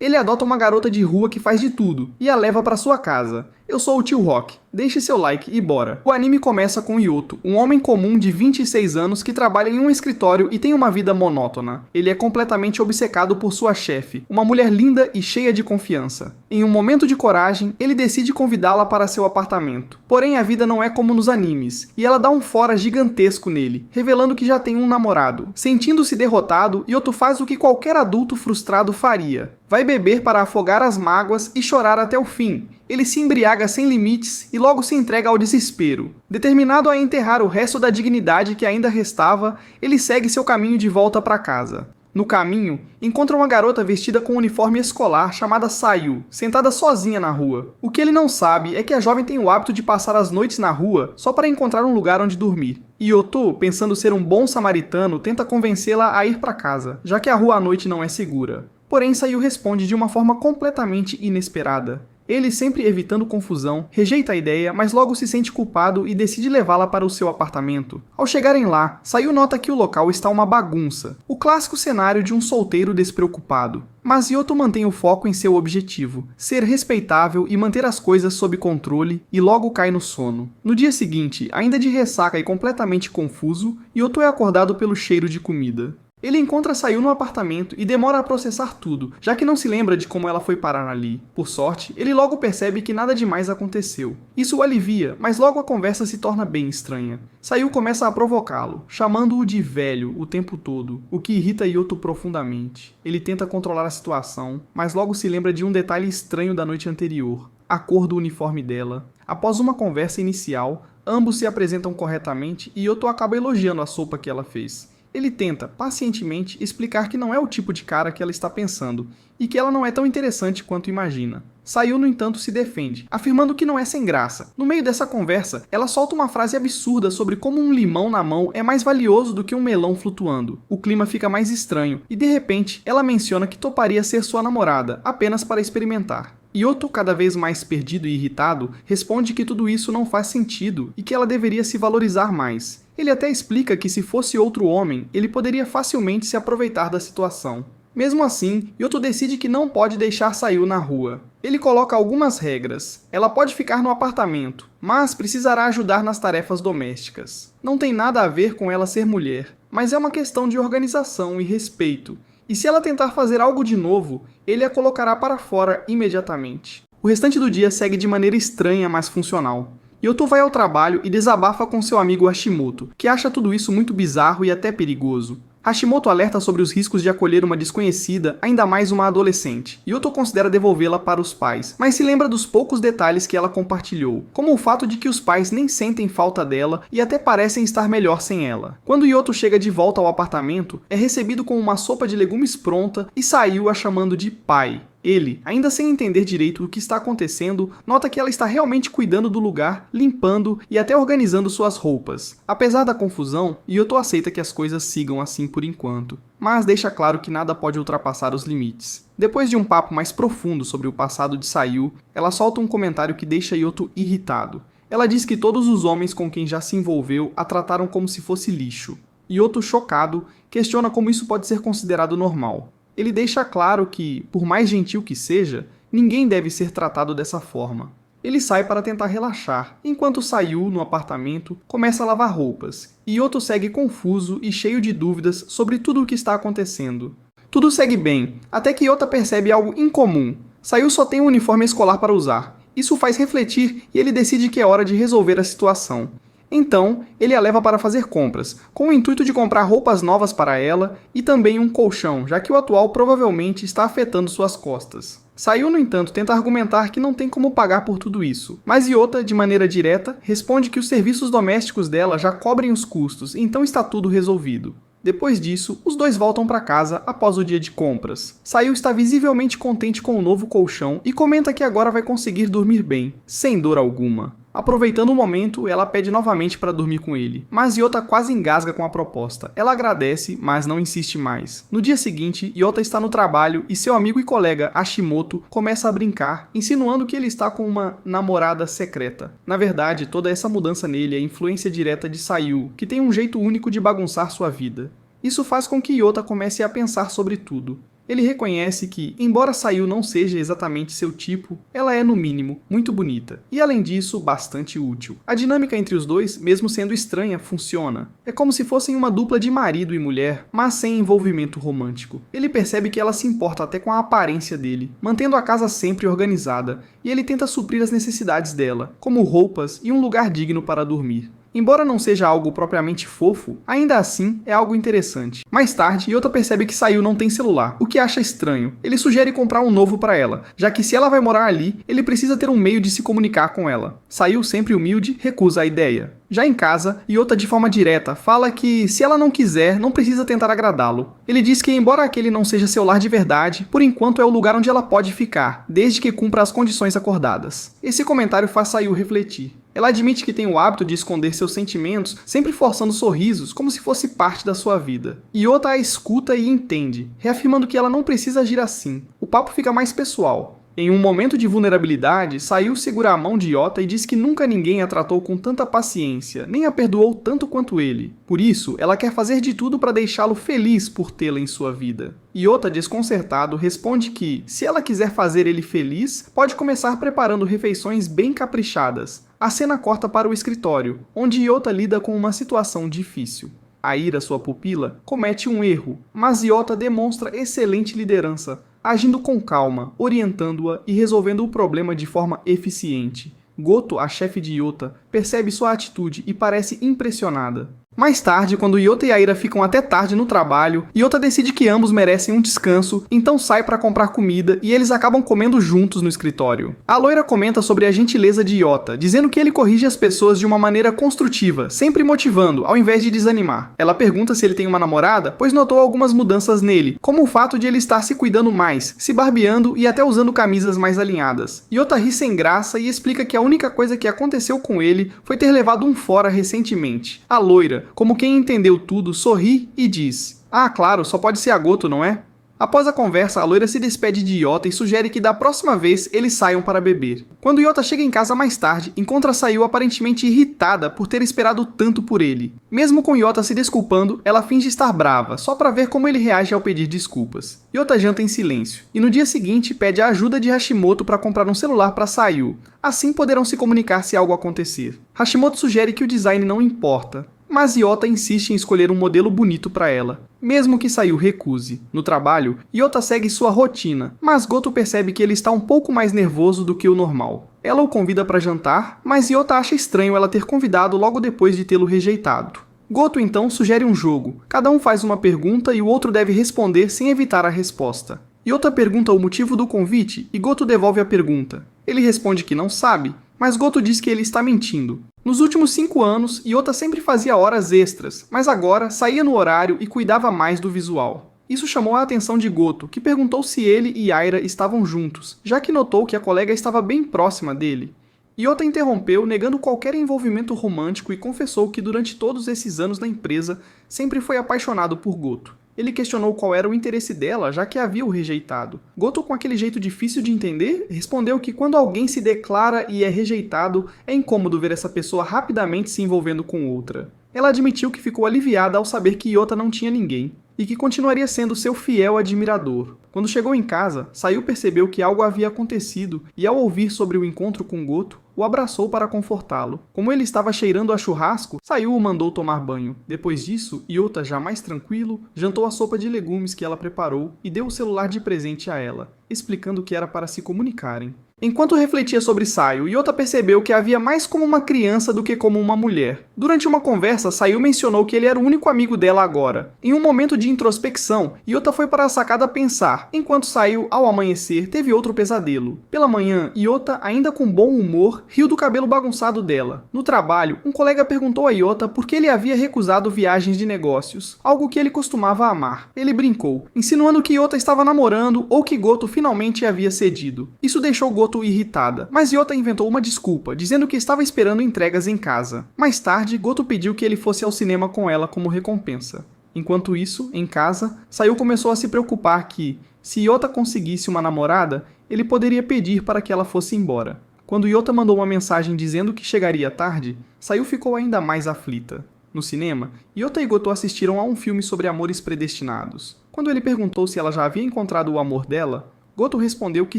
Ele adota uma garota de rua que faz de tudo e a leva para sua casa. Eu sou o Tio Rock, deixe seu like e bora! O anime começa com Yoto, um homem comum de 26 anos que trabalha em um escritório e tem uma vida monótona. Ele é completamente obcecado por sua chefe, uma mulher linda e cheia de confiança. Em um momento de coragem, ele decide convidá-la para seu apartamento. Porém, a vida não é como nos animes, e ela dá um fora gigantesco nele, revelando que já tem um namorado. Sentindo-se derrotado, Yoto faz o que qualquer adulto frustrado faria. Vai beber para afogar as mágoas e chorar até o fim. Ele se embriaga sem limites e logo se entrega ao desespero. Determinado a enterrar o resto da dignidade que ainda restava, ele segue seu caminho de volta para casa. No caminho, encontra uma garota vestida com um uniforme escolar chamada Sayu, sentada sozinha na rua. O que ele não sabe é que a jovem tem o hábito de passar as noites na rua só para encontrar um lugar onde dormir. Yoto, pensando ser um bom samaritano, tenta convencê-la a ir para casa, já que a rua à noite não é segura. Porém, Sayu responde de uma forma completamente inesperada. Ele, sempre evitando confusão, rejeita a ideia, mas logo se sente culpado e decide levá-la para o seu apartamento. Ao chegarem lá, Sayu nota que o local está uma bagunça, o clássico cenário de um solteiro despreocupado. Mas Yoto mantém o foco em seu objetivo, ser respeitável e manter as coisas sob controle, e logo cai no sono. No dia seguinte, ainda de ressaca e completamente confuso, Yoto é acordado pelo cheiro de comida. Ele encontra Sayu no apartamento e demora a processar tudo, já que não se lembra de como ela foi parar ali. Por sorte, ele logo percebe que nada demais aconteceu. Isso o alivia, mas logo a conversa se torna bem estranha. Sayu começa a provocá-lo, chamando-o de velho o tempo todo, o que irrita Yoto profundamente. Ele tenta controlar a situação, mas logo se lembra de um detalhe estranho da noite anterior: a cor do uniforme dela. Após uma conversa inicial, ambos se apresentam corretamente e Yoto acaba elogiando a sopa que ela fez. Ele tenta, pacientemente, explicar que não é o tipo de cara que ela está pensando, e que ela não é tão interessante quanto imagina. Sayu, no entanto, se defende, afirmando que não é sem graça. No meio dessa conversa, ela solta uma frase absurda sobre como um limão na mão é mais valioso do que um melão flutuando. O clima fica mais estranho, e de repente, ela menciona que toparia ser sua namorada, apenas para experimentar. Yoto, cada vez mais perdido e irritado, responde que tudo isso não faz sentido e que ela deveria se valorizar mais. Ele até explica que se fosse outro homem, ele poderia facilmente se aproveitar da situação. Mesmo assim, Yoto decide que não pode deixar Sayu na rua. Ele coloca algumas regras. Ela pode ficar no apartamento, mas precisará ajudar nas tarefas domésticas. Não tem nada a ver com ela ser mulher, mas é uma questão de organização e respeito. E se ela tentar fazer algo de novo, ele a colocará para fora imediatamente. O restante do dia segue de maneira estranha, mas funcional. Yoto vai ao trabalho e desabafa com seu amigo Hashimoto, que acha tudo isso muito bizarro e até perigoso. Hashimoto alerta sobre os riscos de acolher uma desconhecida, ainda mais uma adolescente. Yoto considera devolvê-la para os pais, mas se lembra dos poucos detalhes que ela compartilhou, como o fato de que os pais nem sentem falta dela e até parecem estar melhor sem ela. Quando Yoto chega de volta ao apartamento, é recebido com uma sopa de legumes pronta e Sayu a chamando de pai. Ele, ainda sem entender direito o que está acontecendo, nota que ela está realmente cuidando do lugar, limpando e até organizando suas roupas. Apesar da confusão, Yoto aceita que as coisas sigam assim por enquanto, mas deixa claro que nada pode ultrapassar os limites. Depois de um papo mais profundo sobre o passado de Sayu, ela solta um comentário que deixa Yoto irritado. Ela diz que todos os homens com quem já se envolveu a trataram como se fosse lixo. Yoto, chocado, questiona como isso pode ser considerado normal. Ele deixa claro que, por mais gentil que seja, ninguém deve ser tratado dessa forma. Ele sai para tentar relaxar, enquanto Sayu, no apartamento, começa a lavar roupas, e Yoto segue confuso e cheio de dúvidas sobre tudo o que está acontecendo. Tudo segue bem, até que Yoto percebe algo incomum. Sayu só tem um uniforme escolar para usar. Isso o faz refletir e ele decide que é hora de resolver a situação. Então, ele a leva para fazer compras, com o intuito de comprar roupas novas para ela e também um colchão, já que o atual provavelmente está afetando suas costas. Sayu, no entanto, tenta argumentar que não tem como pagar por tudo isso, mas Yoto, de maneira direta, responde que os serviços domésticos dela já cobrem os custos, então está tudo resolvido. Depois disso, os dois voltam para casa após o dia de compras. Sayu está visivelmente contente com o novo colchão e comenta que agora vai conseguir dormir bem, sem dor alguma. Aproveitando o momento, ela pede novamente para dormir com ele, mas Yoto quase engasga com a proposta. Ela agradece, mas não insiste mais. No dia seguinte, Yoto está no trabalho e seu amigo e colega Hashimoto começa a brincar, insinuando que ele está com uma namorada secreta. Na verdade, toda essa mudança nele é influência direta de Sayu, que tem um jeito único de bagunçar sua vida. Isso faz com que Yoto comece a pensar sobre tudo. Ele reconhece que, embora Sayu não seja exatamente seu tipo, ela é, no mínimo, muito bonita. E além disso, bastante útil. A dinâmica entre os dois, mesmo sendo estranha, funciona. É como se fossem uma dupla de marido e mulher, mas sem envolvimento romântico. Ele percebe que ela se importa até com a aparência dele, mantendo a casa sempre organizada, e ele tenta suprir as necessidades dela, como roupas e um lugar digno para dormir. Embora não seja algo propriamente fofo, ainda assim é algo interessante. Mais tarde, Yota percebe que Sayu não tem celular, o que acha estranho. Ele sugere comprar um novo para ela, já que se ela vai morar ali, ele precisa ter um meio de se comunicar com ela. Sayu, sempre humilde, recusa a ideia. Já em casa, Yota de forma direta fala que se ela não quiser, não precisa tentar agradá-lo. Ele diz que embora aquele não seja seu lar de verdade, por enquanto é o lugar onde ela pode ficar, desde que cumpra as condições acordadas. Esse comentário faz Sayu refletir. Ela admite que tem o hábito de esconder seus sentimentos, sempre forçando sorrisos, como se fosse parte da sua vida. Yota a escuta e entende, reafirmando que ela não precisa agir assim. O papo fica mais pessoal. Em um momento de vulnerabilidade, Sayu segura a mão de Yota e diz que nunca ninguém a tratou com tanta paciência, nem a perdoou tanto quanto ele. Por isso, ela quer fazer de tudo para deixá-lo feliz por tê-la em sua vida. Yota, desconcertado, responde que, se ela quiser fazer ele feliz, pode começar preparando refeições bem caprichadas. A cena corta para o escritório, onde Yota lida com uma situação difícil. Aira, sua pupila, comete um erro, mas Yota demonstra excelente liderança, agindo com calma, orientando-a e resolvendo o problema de forma eficiente. Goto, a chefe de Yota, percebe sua atitude e parece impressionada. Mais tarde, quando Yota e Aira ficam até tarde no trabalho, Yota decide que ambos merecem um descanso, então sai para comprar comida e eles acabam comendo juntos no escritório. A loira comenta sobre a gentileza de Yota, dizendo que ele corrige as pessoas de uma maneira construtiva, sempre motivando, ao invés de desanimar. Ela pergunta se ele tem uma namorada, pois notou algumas mudanças nele, como o fato de ele estar se cuidando mais, se barbeando e até usando camisas mais alinhadas. Yota ri sem graça e explica que a única coisa que aconteceu com ele foi ter levado um fora recentemente. A loira, como quem entendeu tudo, sorri e diz: "Ah, claro, só pode ser a Goto, não é?" Após a conversa, a loira se despede de Yota e sugere que da próxima vez eles saiam para beber. Quando Yota chega em casa mais tarde, encontra Sayu aparentemente irritada por ter esperado tanto por ele. Mesmo com Yota se desculpando, ela finge estar brava, só para ver como ele reage ao pedir desculpas. Yota janta em silêncio, e no dia seguinte pede a ajuda de Hashimoto para comprar um celular para Sayu. Assim poderão se comunicar se algo acontecer. Hashimoto sugere que o design não importa, mas Yota insiste em escolher um modelo bonito para ela, mesmo que Sayu recuse. No trabalho, Yota segue sua rotina, mas Goto percebe que ele está um pouco mais nervoso do que o normal. Ela o convida para jantar, mas Yota acha estranho ela ter convidado logo depois de tê-lo rejeitado. Goto então sugere um jogo. Cada um faz uma pergunta e o outro deve responder sem evitar a resposta. Yota pergunta o motivo do convite e Goto devolve a pergunta. Ele responde que não sabe, mas Goto diz que ele está mentindo. Nos últimos 5 anos, Yota sempre fazia horas extras, mas agora saía no horário e cuidava mais do visual. Isso chamou a atenção de Goto, que perguntou se ele e Aira estavam juntos, já que notou que a colega estava bem próxima dele. Yota interrompeu, negando qualquer envolvimento romântico e confessou que durante todos esses anos na empresa, sempre foi apaixonado por Goto. Ele questionou qual era o interesse dela, já que havia o rejeitado. Goto, com aquele jeito difícil de entender, respondeu que quando alguém se declara e é rejeitado, é incômodo ver essa pessoa rapidamente se envolvendo com outra. Ela admitiu que ficou aliviada ao saber que Yota não tinha ninguém, e que continuaria sendo seu fiel admirador. Quando chegou em casa, Sayu percebeu que algo havia acontecido e, ao ouvir sobre o encontro com Goto, o abraçou para confortá-lo. Como ele estava cheirando a churrasco, Sayu o mandou tomar banho. Depois disso, Yota, já mais tranquilo, jantou a sopa de legumes que ela preparou e deu o celular de presente a ela, explicando que era para se comunicarem. Enquanto refletia sobre Sayu, Yota percebeu que havia mais como uma criança do que como uma mulher. Durante uma conversa, Sayu mencionou que ele era o único amigo dela agora. Em um momento de introspecção, Yota foi para a sacada pensar, enquanto Sayu, ao amanhecer, teve outro pesadelo. Pela manhã, Yota, ainda com bom humor, riu do cabelo bagunçado dela. No trabalho, um colega perguntou a Yota por que ele havia recusado viagens de negócios, algo que ele costumava amar. Ele brincou, insinuando que Yota estava namorando ou que Goto finalmente havia cedido. Isso deixou Goto irritada, mas Yota inventou uma desculpa, dizendo que estava esperando entregas em casa. Mais tarde, Goto pediu que ele fosse ao cinema com ela como recompensa. Enquanto isso, em casa, Sayu começou a se preocupar que, se Yota conseguisse uma namorada, ele poderia pedir para que ela fosse embora. Quando Yota mandou uma mensagem dizendo que chegaria tarde, Sayu ficou ainda mais aflita. No cinema, Yota e Gotou assistiram a um filme sobre amores predestinados. Quando ele perguntou se ela já havia encontrado o amor dela, Gotou respondeu que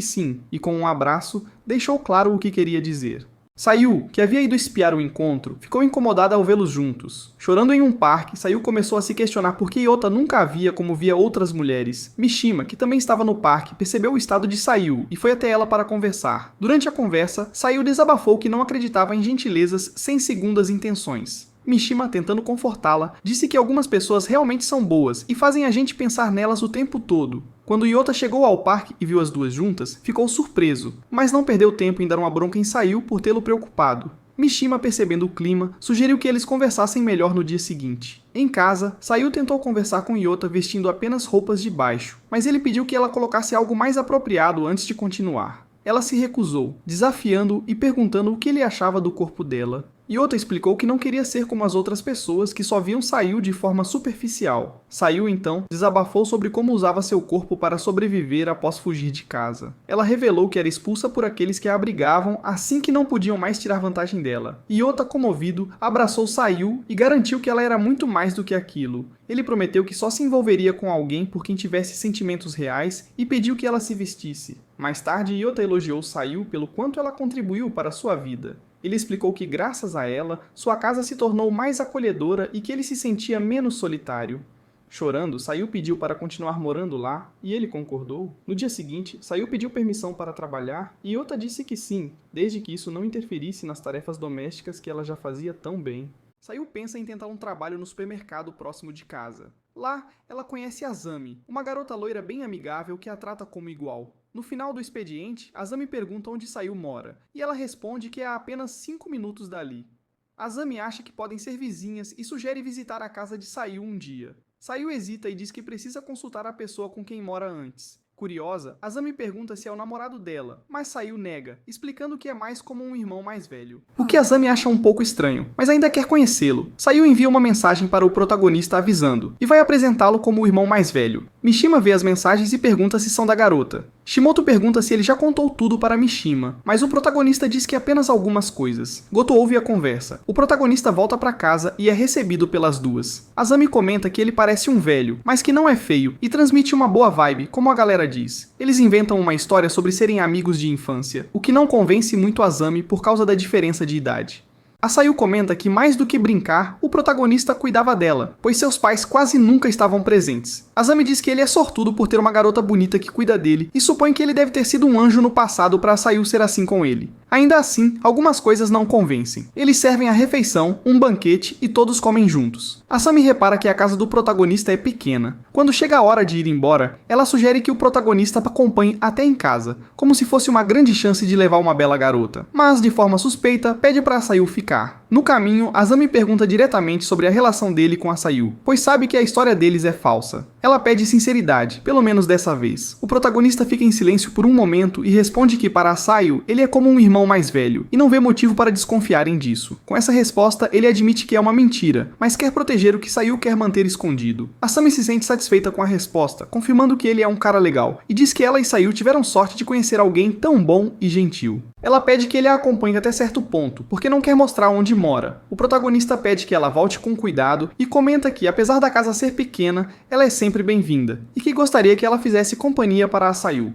sim, e com um abraço, deixou claro o que queria dizer. Sayu, que havia ido espiar o encontro, ficou incomodada ao vê-los juntos. Chorando em um parque, Sayu começou a se questionar por que Yota nunca a via como via outras mulheres. Mishima, que também estava no parque, percebeu o estado de Sayu e foi até ela para conversar. Durante a conversa, Sayu desabafou que não acreditava em gentilezas sem segundas intenções. Mishima, tentando confortá-la, disse que algumas pessoas realmente são boas e fazem a gente pensar nelas o tempo todo. Quando Yota chegou ao parque e viu as duas juntas, ficou surpreso, mas não perdeu tempo em dar uma bronca em Sayu por tê-lo preocupado. Mishima, percebendo o clima, sugeriu que eles conversassem melhor no dia seguinte. Em casa, Sayu tentou conversar com Yota vestindo apenas roupas de baixo, mas ele pediu que ela colocasse algo mais apropriado antes de continuar. Ela se recusou, desafiando e perguntando o que ele achava do corpo dela. Yota explicou que não queria ser como as outras pessoas que só viam Sayu de forma superficial. Sayu, então, desabafou sobre como usava seu corpo para sobreviver após fugir de casa. Ela revelou que era expulsa por aqueles que a abrigavam assim que não podiam mais tirar vantagem dela. Yota, comovido, abraçou Sayu e garantiu que ela era muito mais do que aquilo. Ele prometeu que só se envolveria com alguém por quem tivesse sentimentos reais e pediu que ela se vestisse. Mais tarde, Yota elogiou Sayu pelo quanto ela contribuiu para sua vida. Ele explicou que, graças a ela, sua casa se tornou mais acolhedora e que ele se sentia menos solitário. Chorando, Sayu pediu para continuar morando lá e ele concordou. No dia seguinte, Sayu pediu permissão para trabalhar e Yota disse que sim, desde que isso não interferisse nas tarefas domésticas que ela já fazia tão bem. Sayu pensa em tentar um trabalho no supermercado próximo de casa. Lá, ela conhece Azami, uma garota loira bem amigável que a trata como igual. No final do expediente, Azami pergunta onde Sayu mora, e ela responde que é a apenas 5 minutos dali. Azami acha que podem ser vizinhas e sugere visitar a casa de Sayu um dia. Sayu hesita e diz que precisa consultar a pessoa com quem mora antes. Curiosa, Azami pergunta se é o namorado dela, mas Sayu nega, explicando que é mais como um irmão mais velho. O que Azami acha um pouco estranho, mas ainda quer conhecê-lo. Sayu envia uma mensagem para o protagonista avisando, e vai apresentá-lo como o irmão mais velho. Mishima vê as mensagens e pergunta se são da garota. Shimoto pergunta se ele já contou tudo para Mishima, mas o protagonista diz que apenas algumas coisas. Goto ouve a conversa. O protagonista volta para casa e é recebido pelas duas. Azami comenta que ele parece um velho, mas que não é feio, e transmite uma boa vibe, como a galera diz. Eles inventam uma história sobre serem amigos de infância, o que não convence muito Azami por causa da diferença de idade. A Sayu comenta que, mais do que brincar, o protagonista cuidava dela, pois seus pais quase nunca estavam presentes. Azami diz que ele é sortudo por ter uma garota bonita que cuida dele e supõe que ele deve ter sido um anjo no passado para a Sayu ser assim com ele. Ainda assim, algumas coisas não convencem. Eles servem a refeição, um banquete e todos comem juntos. Asami repara que a casa do protagonista é pequena. Quando chega a hora de ir embora, ela sugere que o protagonista acompanhe até em casa, como se fosse uma grande chance de levar uma bela garota. Mas, de forma suspeita, pede para a Sayu ficar. No caminho, Azami pergunta diretamente sobre a relação dele com a Sayu, pois sabe que a história deles é falsa. Ela pede sinceridade, pelo menos dessa vez. O protagonista fica em silêncio por um momento e responde que para a Sayu, ele é como um irmão mais velho, e não vê motivo para desconfiarem disso. Com essa resposta, ele admite que é uma mentira, mas quer proteger o que Sayu quer manter escondido. Asami se sente satisfeita com a resposta, confirmando que ele é um cara legal, e diz que ela e Sayu tiveram sorte de conhecer alguém tão bom e gentil. Ela pede que ele a acompanhe até certo ponto, porque não quer mostrar onde mora. O protagonista pede que ela volte com cuidado e comenta que, apesar da casa ser pequena, ela é sempre bem-vinda, e que gostaria que ela fizesse companhia para a Sayu.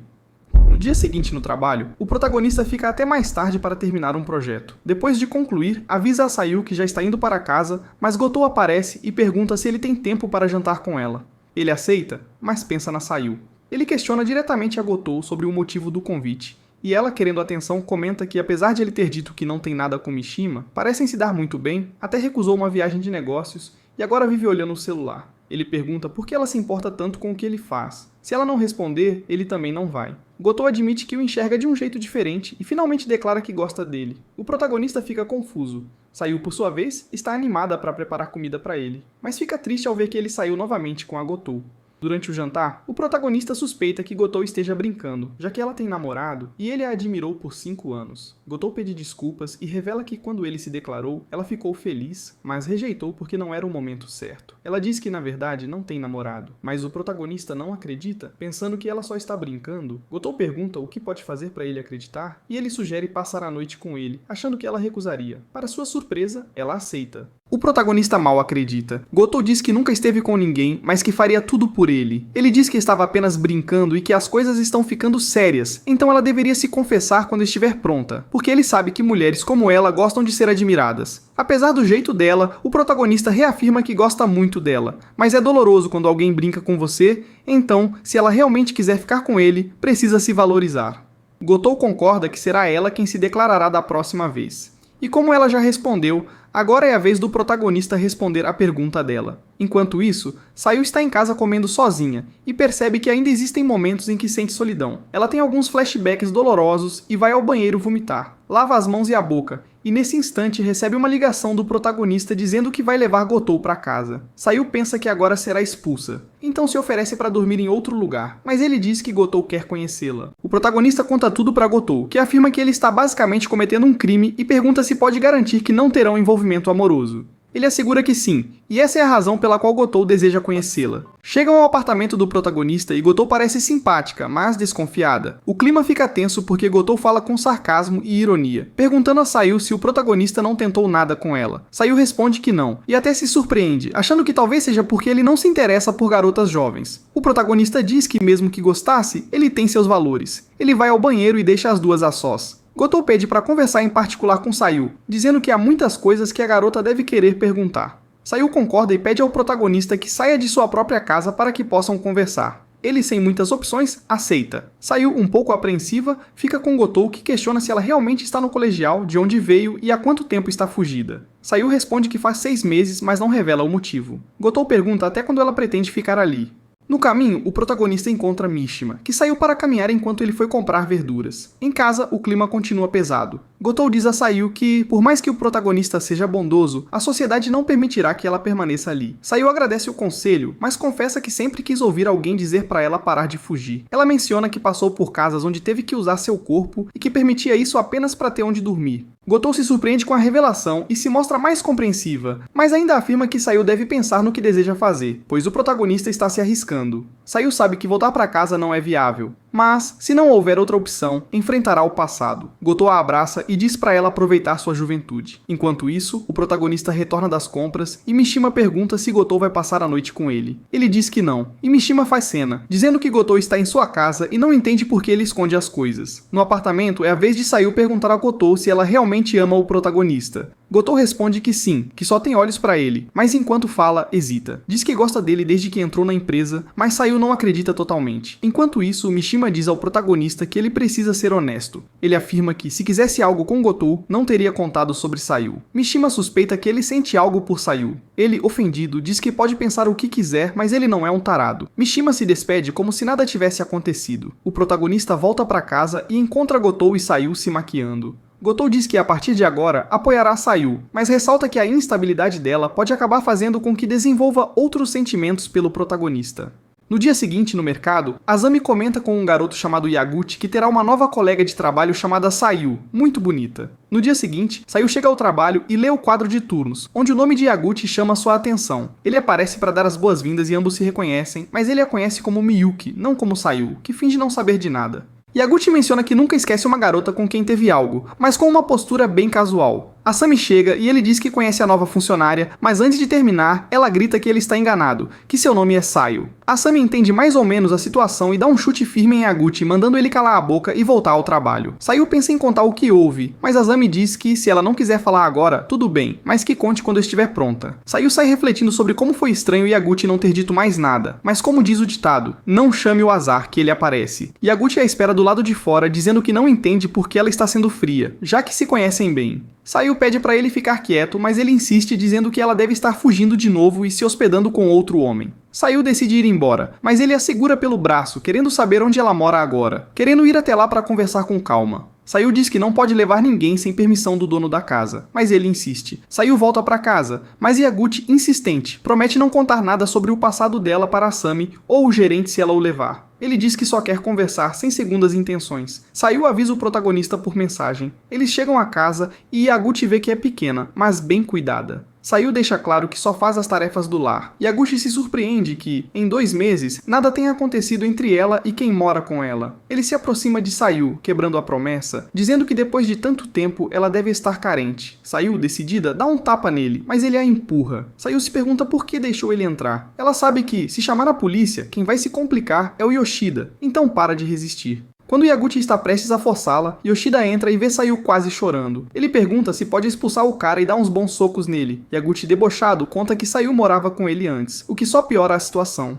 No dia seguinte no trabalho, o protagonista fica até mais tarde para terminar um projeto. Depois de concluir, avisa a Sayu que já está indo para casa, mas Gotou aparece e pergunta se ele tem tempo para jantar com ela. Ele aceita, mas pensa na Sayu. Ele questiona diretamente a Gotou sobre o motivo do convite, e ela, querendo atenção, comenta que, apesar de ele ter dito que não tem nada com Mishima, parecem se dar muito bem, até recusou uma viagem de negócios e agora vive olhando o celular. Ele pergunta por que ela se importa tanto com o que ele faz. Se ela não responder, ele também não vai. Gotou admite que o enxerga de um jeito diferente e finalmente declara que gosta dele. O protagonista fica confuso. Sayu, por sua vez, está animada para preparar comida para ele, mas fica triste ao ver que ele saiu novamente com a Gotou. Durante o jantar, o protagonista suspeita que Gotou esteja brincando, já que ela tem namorado e ele a admirou por 5 anos. Gotou pede desculpas e revela que quando ele se declarou, ela ficou feliz, mas rejeitou porque não era o momento certo. Ela diz que na verdade não tem namorado, mas o protagonista não acredita, pensando que ela só está brincando. Gotou pergunta o que pode fazer para ele acreditar e ele sugere passar a noite com ele, achando que ela recusaria. Para sua surpresa, ela aceita. O protagonista mal acredita. Gotou diz que nunca esteve com ninguém, mas que faria tudo por ele. Ele diz que estava apenas brincando e que as coisas estão ficando sérias, então ela deveria se confessar quando estiver pronta, porque ele sabe que mulheres como ela gostam de ser admiradas. Apesar do jeito dela, o protagonista reafirma que gosta muito dela, mas é doloroso quando alguém brinca com você, então, se ela realmente quiser ficar com ele, precisa se valorizar. Gotou concorda que será ela quem se declarará da próxima vez. E como ela já respondeu, agora é a vez do protagonista responder à pergunta dela. Enquanto isso, Sayu está em casa comendo sozinha e percebe que ainda existem momentos em que sente solidão. Ela tem alguns flashbacks dolorosos e vai ao banheiro vomitar. Lava as mãos e a boca, e nesse instante recebe uma ligação do protagonista dizendo que vai levar Gotou para casa. Sayu pensa que agora será expulsa, então se oferece para dormir em outro lugar, mas ele diz que Gotou quer conhecê-la. O protagonista conta tudo para Gotou, que afirma que ele está basicamente cometendo um crime e pergunta se pode garantir que não terão envolvimento amoroso. Ele assegura que sim, e essa é a razão pela qual Gotou deseja conhecê-la. Chegam ao apartamento do protagonista e Gotou parece simpática, mas desconfiada. O clima fica tenso porque Gotou fala com sarcasmo e ironia, perguntando a Sayu se o protagonista não tentou nada com ela. Sayu responde que não, e até se surpreende, achando que talvez seja porque ele não se interessa por garotas jovens. O protagonista diz que mesmo que gostasse, ele tem seus valores. Ele vai ao banheiro e deixa as duas a sós. Gotou pede para conversar em particular com Sayu, dizendo que há muitas coisas que a garota deve querer perguntar. Sayu concorda e pede ao protagonista que saia de sua própria casa para que possam conversar. Ele, sem muitas opções, aceita. Sayu, um pouco apreensiva, fica com Gotou, que questiona se ela realmente está no colegial, de onde veio e há quanto tempo está fugida. Sayu responde que faz 6 meses, mas não revela o motivo. Gotou pergunta até quando ela pretende ficar ali. No caminho, o protagonista encontra Mishima, que saiu para caminhar enquanto ele foi comprar verduras. Em casa, o clima continua pesado. Gotou diz a Sayu que, por mais que o protagonista seja bondoso, a sociedade não permitirá que ela permaneça ali. Sayu agradece o conselho, mas confessa que sempre quis ouvir alguém dizer para ela parar de fugir. Ela menciona que passou por casas onde teve que usar seu corpo e que permitia isso apenas para ter onde dormir. Gotou se surpreende com a revelação e se mostra mais compreensiva, mas ainda afirma que Sayu deve pensar no que deseja fazer, pois o protagonista está se arriscando. Sayu sabe que voltar para casa não é viável, mas, se não houver outra opção, enfrentará o passado. Gotou a abraça e diz para ela aproveitar sua juventude. Enquanto isso, o protagonista retorna das compras e Mishima pergunta se Gotou vai passar a noite com ele. Ele diz que não, e Mishima faz cena, dizendo que Gotou está em sua casa e não entende por que ele esconde as coisas. No apartamento, é a vez de Sayu perguntar a Gotou se ela realmente ama o protagonista. Gotou responde que sim, que só tem olhos para ele, mas enquanto fala, hesita. Diz que gosta dele desde que entrou na empresa, mas Sayu não acredita totalmente. Enquanto isso, Mishima diz ao protagonista que ele precisa ser honesto. Ele afirma que, se quisesse algo com Gotou, não teria contado sobre Sayu. Mishima suspeita que ele sente algo por Sayu. Ele, ofendido, diz que pode pensar o que quiser, mas ele não é um tarado. Mishima se despede como se nada tivesse acontecido. O protagonista volta para casa e encontra Gotou e Sayu se maquiando. Gotou diz que a partir de agora apoiará Sayu, mas ressalta que a instabilidade dela pode acabar fazendo com que desenvolva outros sentimentos pelo protagonista. No dia seguinte, no mercado, Azami comenta com um garoto chamado Yaguchi que terá uma nova colega de trabalho chamada Sayu, muito bonita. No dia seguinte, Sayu chega ao trabalho e lê o quadro de turnos, onde o nome de Yaguchi chama sua atenção. Ele aparece para dar as boas-vindas e ambos se reconhecem, mas ele a conhece como Miyuki, não como Sayu, que finge não saber de nada. Yaguchi menciona que nunca esquece uma garota com quem teve algo, mas com uma postura bem casual. Asami chega e ele diz que conhece a nova funcionária, mas antes de terminar, ela grita que ele está enganado, que seu nome é Sayu. Asami entende mais ou menos a situação e dá um chute firme em Yaguchi, mandando ele calar a boca e voltar ao trabalho. Sayu pensa em contar o que houve, mas Asami diz que se ela não quiser falar agora, tudo bem, mas que conte quando estiver pronta. Sayu sai refletindo sobre como foi estranho Yaguchi não ter dito mais nada, mas como diz o ditado, não chame o azar que ele aparece. Yaguchi a espera do lado de fora, dizendo que não entende por que ela está sendo fria, já que se conhecem bem. Sayu pede para ele ficar quieto, mas ele insiste dizendo que ela deve estar fugindo de novo e se hospedando com outro homem. Sayu decide ir embora, mas ele a segura pelo braço, querendo saber onde ela mora agora, querendo ir até lá para conversar com calma. Sayu diz que não pode levar ninguém sem permissão do dono da casa, mas ele insiste. Sayu volta para casa, mas Yaguchi, insistente, promete não contar nada sobre o passado dela para Asami ou o gerente se ela o levar. Ele diz que só quer conversar sem segundas intenções. Sayu avisa o protagonista por mensagem. Eles chegam à casa e Yaguchi vê que é pequena, mas bem cuidada. Sayu deixa claro que só faz as tarefas do lar. Yaguchi se surpreende que, em 2 meses, nada tenha acontecido entre ela e quem mora com ela. Ele se aproxima de Sayu, quebrando a promessa, dizendo que depois de tanto tempo ela deve estar carente. Sayu, decidida, dá um tapa nele, mas ele a empurra. Sayu se pergunta por que deixou ele entrar. Ela sabe que, se chamar a polícia, quem vai se complicar é o Yoshida, então para de resistir. Quando Yaguchi está prestes a forçá-la, Yoshida entra e vê Sayu quase chorando. Ele pergunta se pode expulsar o cara e dar uns bons socos nele. Yaguchi, debochado, conta que Sayu morava com ele antes, o que só piora a situação.